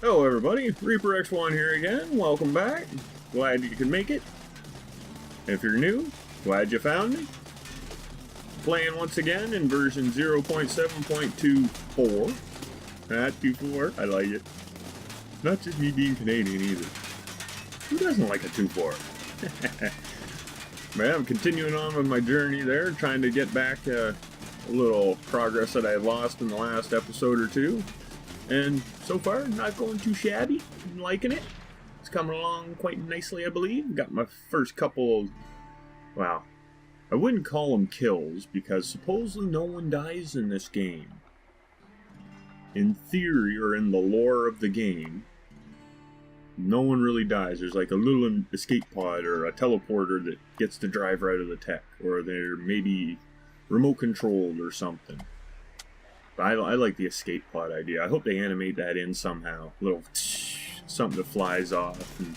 Hello everybody, Reaper X1 here again, welcome back, glad you could make it. If you're new, glad you found me. Playing once again in version 0.7.24. Not 24, I like it. Not just me being Canadian either. Who doesn't like a 2.4? But yeah, I'm continuing on with my journey there, trying to get back a little progress that I lost in the last episode or two. And so far, not going too shabby. I'm liking it. It's coming along quite nicely, I believe. Got my first couple of, well, I wouldn't call them kills, because supposedly no one dies in this game. In theory, or in the lore of the game, no one really dies. There's like a little escape pod or a teleporter that gets to drive right out of the tech, or they're maybe remote controlled or something. I like the escape pod idea. I hope they animate that in somehow. A little something that flies off. And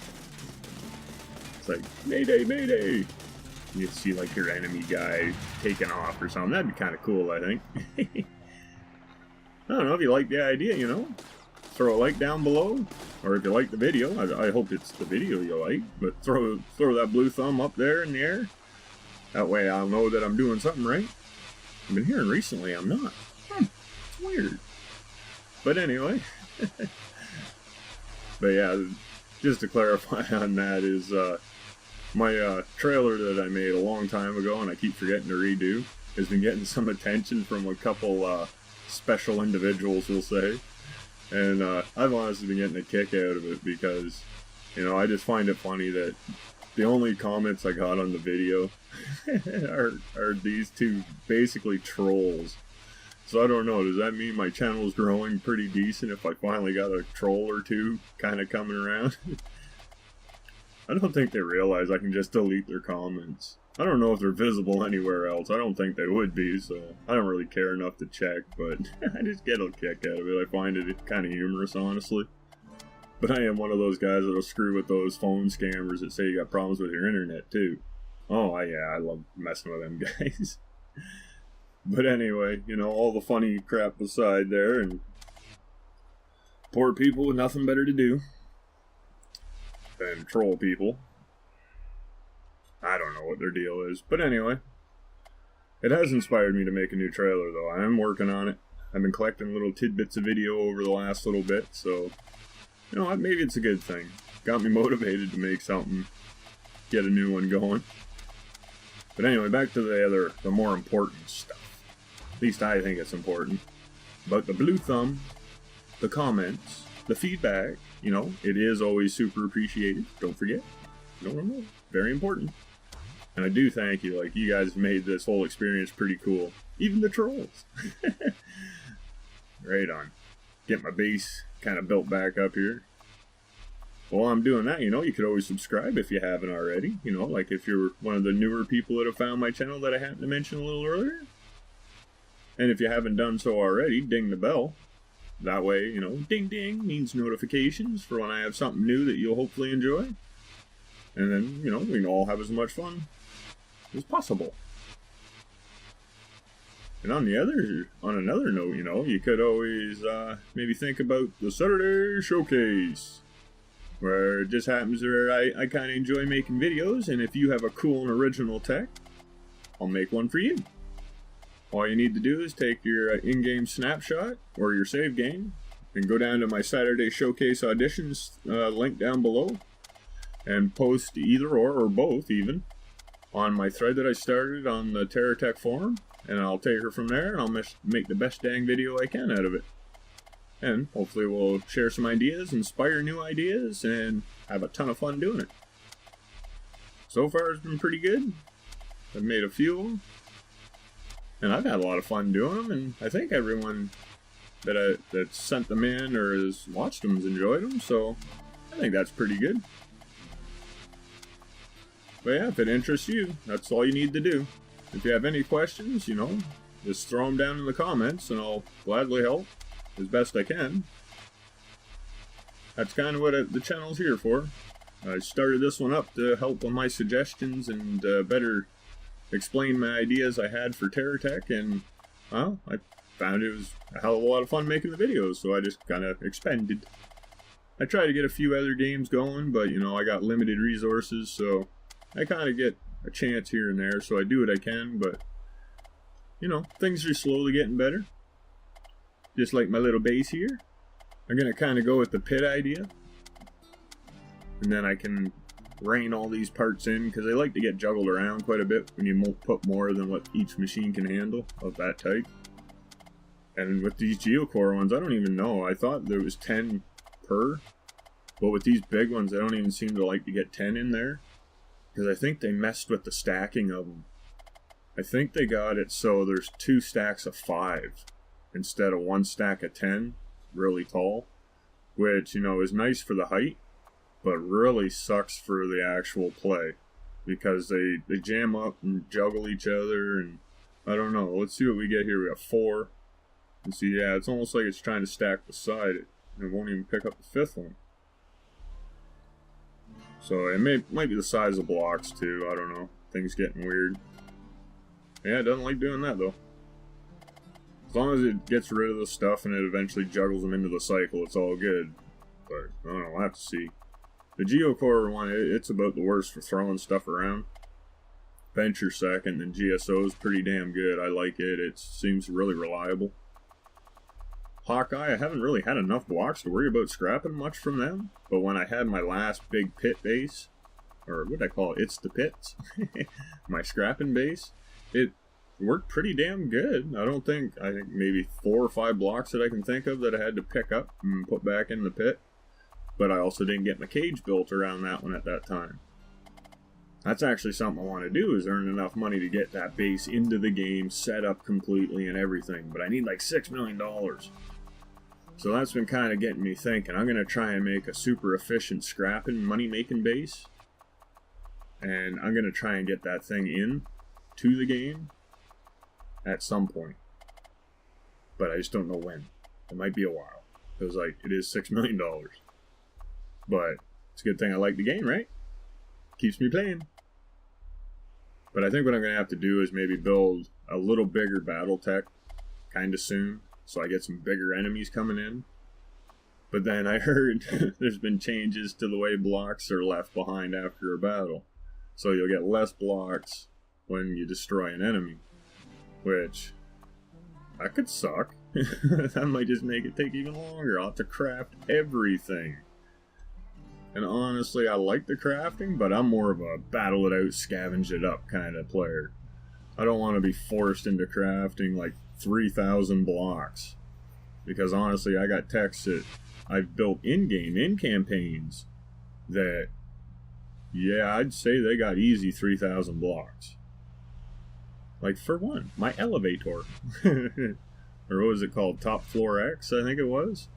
it's like, Mayday, Mayday! You see like your enemy guy taking off or something. That'd be kind of cool, I think. I don't know if you like the idea, you know. Throw a like down below. Or if you like the video. I hope it's the video you like. But throw that blue thumb up there in the air. That way I'll know that I'm doing something right. I've been hearing recently I'm not. Weird. But anyway. But yeah, just to clarify on that is my trailer that I made a long time ago and I keep forgetting to redo has been getting some attention from a couple special individuals, we'll say. And I've honestly been getting a kick out of it because, you know, I just find it funny that the only comments I got on the video are these two basically trolls. So I don't know, does that mean my channel's growing pretty decent if I finally got a troll or two kind of coming around? I don't think they realize I can just delete their comments. I don't know if they're visible anywhere else. I don't think they would be, so I don't really care enough to check, but I just get a kick out of it. I find it kind of humorous, honestly. But I am one of those guys that'll screw with those phone scammers that say you got problems with your internet, too. Oh, yeah, I love messing with them guys. But anyway, you know, all the funny crap aside there, and poor people with nothing better to do than troll people. I don't know what their deal is, but anyway, it has inspired me to make a new trailer, though. I am working on it. I've been collecting little tidbits of video over the last little bit, so, you know what, maybe it's a good thing. Got me motivated to make something, get a new one going. But anyway, back to the more important stuff. At least I think it's important. But the blue thumb, the comments, the feedback, you know, it is always super appreciated. Don't forget. No. Very important. And I do thank you. Like, you guys made this whole experience pretty cool. Even the trolls. Right on. Get my base kind of built back up here. While I'm doing that, you know, you could always subscribe if you haven't already. You know, like if you're one of the newer people that have found my channel that I happened to mention a little earlier. And if you haven't done so already, ding the bell. That way, you know, ding ding means notifications for when I have something new that you'll hopefully enjoy. And then, you know, we can all have as much fun as possible. And on another note, you know, you could always maybe think about the Saturday Showcase. Where it just happens where I kind of enjoy making videos, and if you have a cool and original tech, I'll make one for you. All you need to do is take your in-game snapshot, or your save game, and go down to my Saturday Showcase Auditions link down below, and post either or both even, on my thread that I started on the Terra Tech forum, and I'll take her from there, and I'll make the best dang video I can out of it. And hopefully we'll share some ideas, inspire new ideas, and have a ton of fun doing it. So far it's been pretty good. I've made a few of them. And I've had a lot of fun doing them, and I think everyone that sent them in or has watched them has enjoyed them, so I think that's pretty good. But yeah, if it interests you, that's all you need to do. If you have any questions, you know, just throw them down in the comments, and I'll gladly help as best I can. That's kind of what the channel's here for. I started this one up to help with my suggestions and better explain my ideas I had for Terra Tech, and well, I found it was a hell of a lot of fun making the videos, so I just kind of expanded. I try to get a few other games going, but you know, I got limited resources, so I kind of get a chance here and there, so I do what I can, but you know, things are slowly getting better. Just like my little base here. I'm going to kind of go with the pit idea. And then I can rein all these parts in, because they like to get juggled around quite a bit when you put more than what each machine can handle of that type. And with these Geocore ones, I don't even know. I thought there was 10 per. But with these big ones, I don't even seem to like to get 10 in there. Because I think they messed with the stacking of them. I think they got it so there's 2 stacks of 5 instead of 1 stack of 10, really tall, which, you know, is nice for the height, but really sucks for the actual play, because they jam up and juggle each other, and I don't know. Let's see what we get here. We got 4. And see, yeah, it's almost like it's trying to stack beside it, and it won't even pick up the 5th one. So it might be the size of blocks too, I don't know. Things getting weird. Yeah, it doesn't like doing that though. As long as it gets rid of the stuff and it eventually juggles them into the cycle, it's all good. But, I don't know, we'll have to see. The Geocore one, it's about the worst for throwing stuff around. Venture second, and GSO is pretty damn good. I like it. It seems really reliable. Hawkeye, I haven't really had enough blocks to worry about scrapping much from them. But when I had my last big pit base, or what I call it, it's the pits, my scrapping base, it worked pretty damn good. I think maybe 4 or 5 blocks that I can think of that I had to pick up and put back in the pit. But I also didn't get my cage built around that one at that time. That's actually something I want to do, is earn enough money to get that base into the game, set up completely and everything. But I need like $6 million. So that's been kind of getting me thinking. I'm going to try and make a super efficient scrapping, money-making base. And I'm going to try and get that thing in to the game at some point. But I just don't know when. It might be a while. Because, like, it is $6 million. But it's a good thing I like the game, right? Keeps me playing. But I think what I'm going to have to do is maybe build a little bigger battle tech kind of soon, so I get some bigger enemies coming in. But then I heard there's been changes to the way blocks are left behind after a battle. So you'll get less blocks when you destroy an enemy. Which, that could suck. That might just make it take even longer. I'll have to craft everything. And honestly, I like the crafting, but I'm more of a battle it out, scavenge it up kind of player. I don't want to be forced into crafting like 3,000 blocks. Because honestly, I got techs that I've built in-game, in campaigns, that, yeah, I'd say they got easy 3,000 blocks. Like, for one, my elevator. Or what was it called? Top Floor X, I think it was?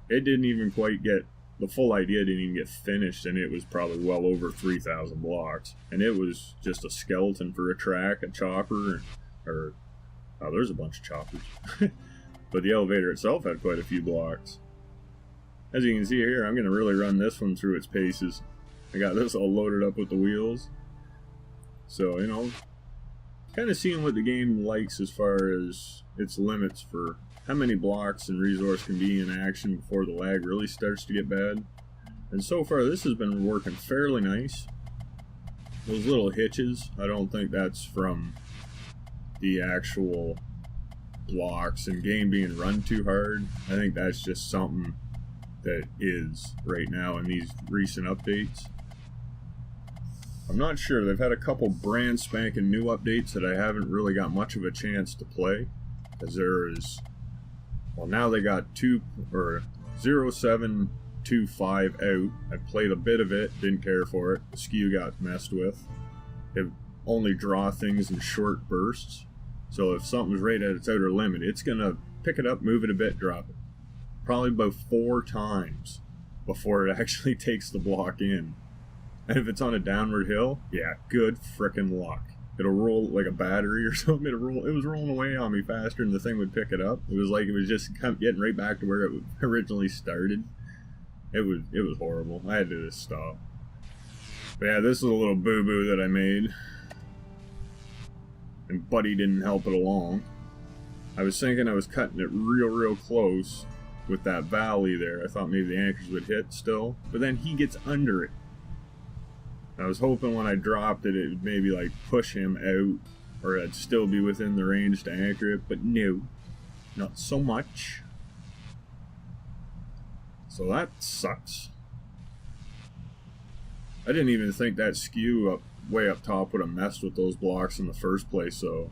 It didn't even quite get... The full idea didn't even get finished, and it was probably well over 3,000 blocks. And it was just a skeleton for a track, a chopper, or... Oh, there's a bunch of choppers. But the elevator itself had quite a few blocks. As you can see here, I'm going to really run this one through its paces. I got this all loaded up with the wheels. So, you know, kind of seeing what the game likes as far as its limits for how many blocks and resource can be in action before the lag really starts to get bad. And so far this has been working fairly nice. Those little hitches, I don't think that's from the actual blocks and game being run too hard. I think that's just something that is right now in these recent updates. I'm not sure. They've had a couple brand spanking new updates that I haven't really got much of a chance to play, because there is, well, now they got 0725 out. I played a bit of it, didn't care for it. The SKU got messed with. It only draw things in short bursts, so if something's right at its outer limit, it's gonna pick it up, move it a bit, drop it. Probably about 4 times before it actually takes the block in. And if it's on a downward hill, yeah, good frickin' luck. It'll roll like a battery or something. It was rolling away on me faster than the thing would pick it up. It was like it was just getting right back to where it originally started. It was horrible. I had to just stop. But yeah, this is a little boo-boo that I made. And Buddy didn't help it along. I was thinking I was cutting it real close with that valley there. I thought maybe the anchors would hit still, but then he gets under it. I was hoping when I dropped it, it would maybe like push him out, or I'd still be within the range to anchor it, but no, not so much. So that sucks. I didn't even think that skew up way up top would have messed with those blocks in the first place, so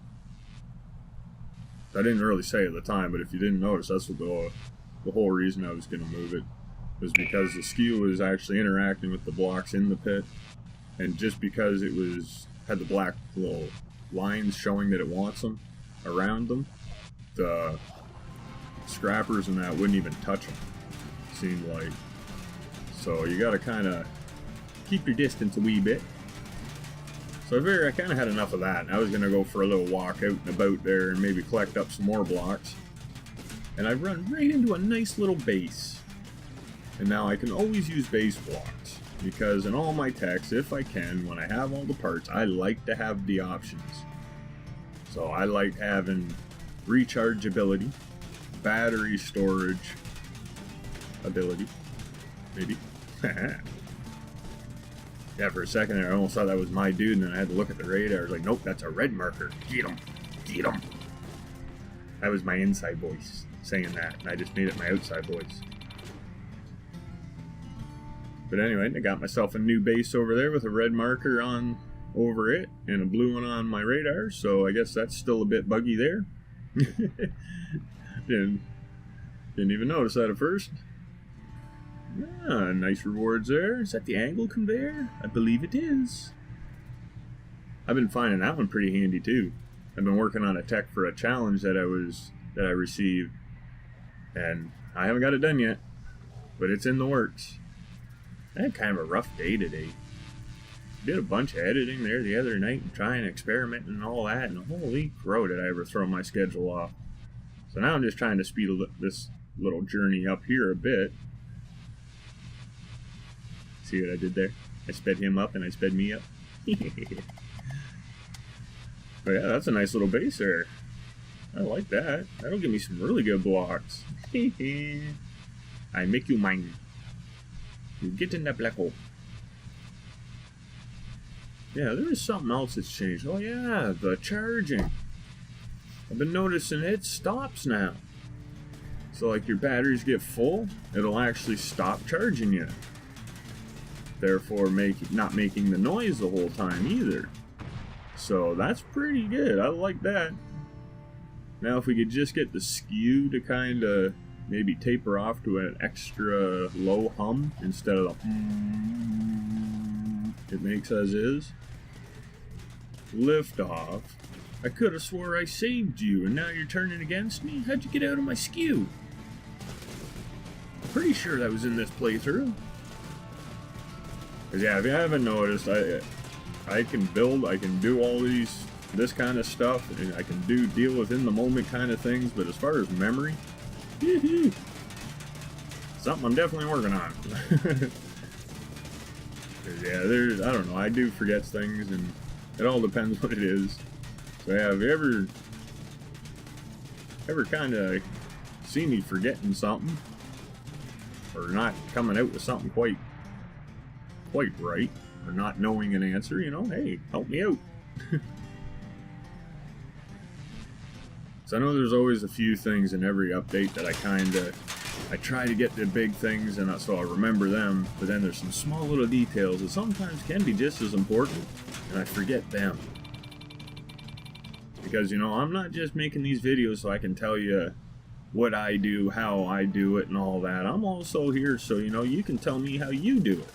I didn't really say at the time, but if you didn't notice, that's what the whole reason I was going to move it was because the skew was actually interacting with the blocks in the pit, and just because it had the black little lines showing that it wants them around them, the scrappers and that wouldn't even touch them, seemed like. So you got to kind of keep your distance a wee bit. So I figured I kind of had enough of that, and I was going to go for a little walk out and about there and maybe collect up some more blocks. And I run right into a nice little base. And now I can always use base blocks, because in all my techs, if I can, when I have all the parts, I like to have the options. So I like having rechargeability, battery storage ability, maybe. Yeah, for a second there, I almost thought that was my dude, and then I had to look at the radar. I was like, nope, that's a red marker. Get him. Get him. That was my inside voice saying that, and I just made it my outside voice. But anyway, I got myself a new base over there with a red marker on over it and a blue one on my radar, so I guess that's still a bit buggy there. didn't even notice that at first. Ah, nice rewards there. Is that the angle conveyor? I believe it is. I've been finding that one pretty handy too. I've been working on a tech for a challenge that I received, and I haven't got it done yet, but it's in the works. I had kind of a rough day today. Did a bunch of editing there the other night and trying to experiment and all that, and holy crow did I ever throw my schedule off. So now I'm just trying to speed this little journey up here a bit. See what I did there? I sped him up and I sped me up. But yeah, that's a nice little base there. I like that. That'll give me some really good blocks. I make you mine. You get in that black hole. Yeah, there is something else that's changed. Oh yeah, the charging. I've been noticing it stops now. So like your batteries get full, it'll actually stop charging you. Therefore not making the noise the whole time either. So that's pretty good. I like that. Now if we could just get the skew to kind of maybe taper off to an extra low hum instead of the it makes as is. Lift off. I could have swore I saved you and now you're turning against me? How'd you get out of my skew? I'm pretty sure that was in this playthrough. Cause yeah, if you haven't noticed, I can build, I can do all this kind of stuff, and I can deal with in the moment kind of things. But as far as memory, something I'm definitely working on. Yeah, I don't know, I do forget things, and it all depends what it is. So yeah, have you ever kind of seen me forgetting something, or not coming out with something quite right, or not knowing an answer, you know, hey, help me out. So I know there's always a few things in every update that I try to get the big things, and so I remember them, but then there's some small little details that sometimes can be just as important, and I forget them. Because, you know, I'm not just making these videos so I can tell you what I do, how I do it, and all that. I'm also here so, you know, you can tell me how you do it.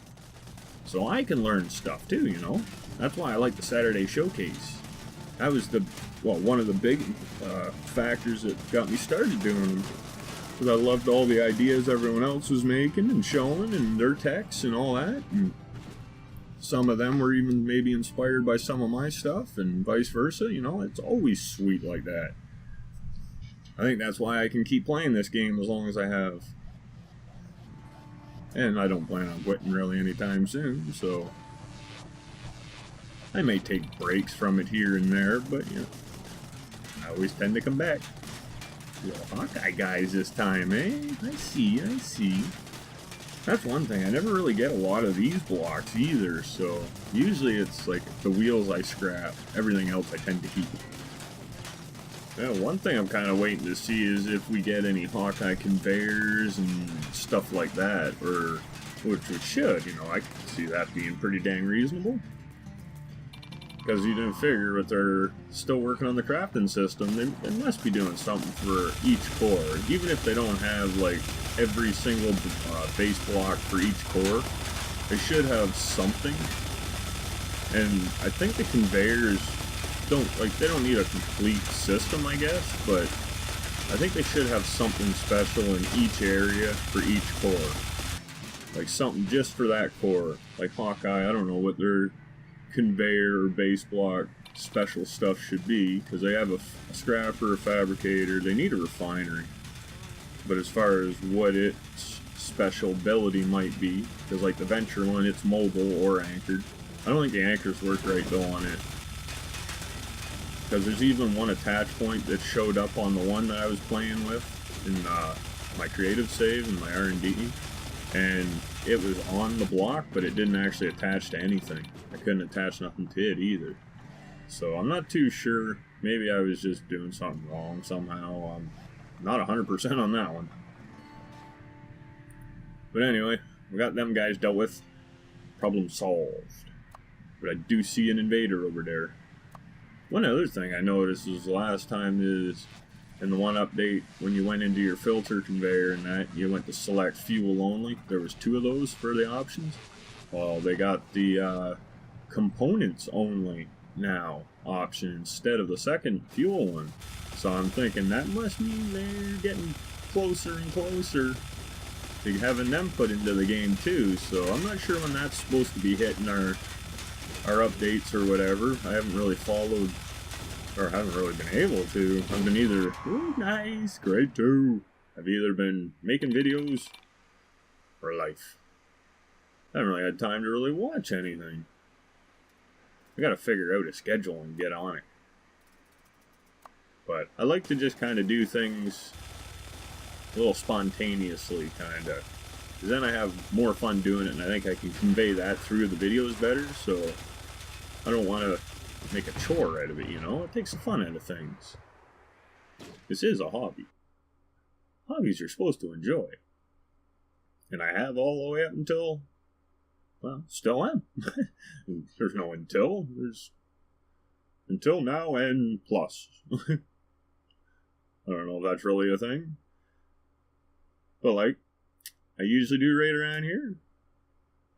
So I can learn stuff too, you know. That's why I like the Saturday Showcase. That was one of the big factors that got me started doing them. Because I loved all the ideas everyone else was making and showing, and their techs and all that. And some of them were even maybe inspired by some of my stuff, and vice versa. You know, it's always sweet like that. I think that's why I can keep playing this game as long as I have. And I don't plan on quitting really anytime soon, so I may take breaks from it here and there, but you know, I always tend to come back. Little Hawkeye guys this time, eh? I see, I see. That's one thing, I never really get a lot of these blocks either, so usually it's like the wheels I scrap, everything else I tend to keep. Yeah, one thing I'm kind of waiting to see is if we get any Hawkeye conveyors and stuff like that, or which we should, you know, I can see that being pretty dang reasonable. Because you didn't figure if they're still working on the crafting system, they must be doing something for each core. Even if they don't have like every single base block for each core, they should have something. And I think the conveyors they don't need a complete system, I guess, but I think they should have something special in each area for each core. Like something just for that core. Like Hawkeye, I don't know what their conveyor or base block special stuff should be, because they have a scrapper, a fabricator, they need a refinery. But as far as what its special ability might be, because like the Venture one, it's mobile or anchored. I don't think the anchors work right though on it. Because there's even one attach point that showed up on the one that I was playing with in my creative save and my R&D, and it was on the block, but it didn't actually attach to anything. I couldn't attach nothing to it either. So I'm not too sure. Maybe I was just doing something wrong somehow. I'm not 100% on that one. But anyway, we got them guys dealt with. Problem solved. But I do see an invader over there. One other thing I noticed was the last time is in the one update when you went into your filter conveyor and that you went to select fuel only. There was 2 of those for the options. Well, they got the components only now option instead of the second fuel one. So I'm thinking that must mean they're getting closer and closer to having them put into the game too. So I'm not sure when that's supposed to be hitting our updates or whatever. I haven't really followed, or haven't really been able to. I've been either, ooh, nice, great too. I've either been making videos or life. I haven't really had time to really watch anything. I gotta figure out a schedule and get on it. But I like to just kind of do things a little spontaneously, kind of. Because then I have more fun doing it, and I think I can convey that through the videos better, so I don't want to make a chore out of it, you know? It takes the fun out of things. This is a hobby. Hobbies you're supposed to enjoy. And I have all the way up until, well, still am. There's no until. There's until now and plus. I don't know if that's really a thing. But like, I usually do right around here.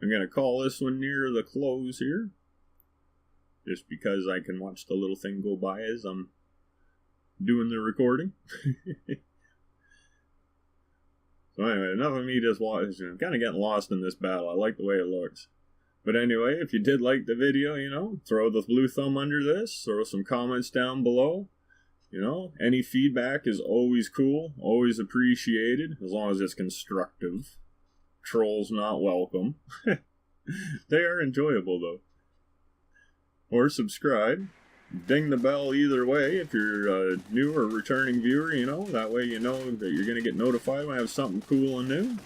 I'm going to call this one near the close here. Just because I can watch the little thing go by as I'm doing the recording. So anyway, enough of me just watching. I'm kind of getting lost in this battle. I like the way it looks. But anyway, if you did like the video, you know, throw the blue thumb under this. Throw some comments down below. You know, any feedback is always cool. Always appreciated. As long as it's constructive. Trolls not welcome. They are enjoyable though. Or subscribe. Ding the bell either way if you're a new or returning viewer, you know. That way you know that you're going to get notified when I have something cool and new.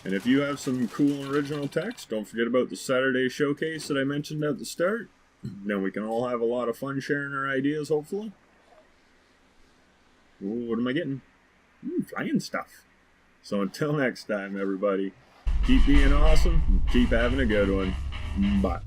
And if you have some cool and original text, don't forget about the Saturday showcase that I mentioned at the start. Then we can all have a lot of fun sharing our ideas, hopefully. Ooh, what am I getting? Flying stuff. So until next time, everybody, keep being awesome and keep having a good one. Bye.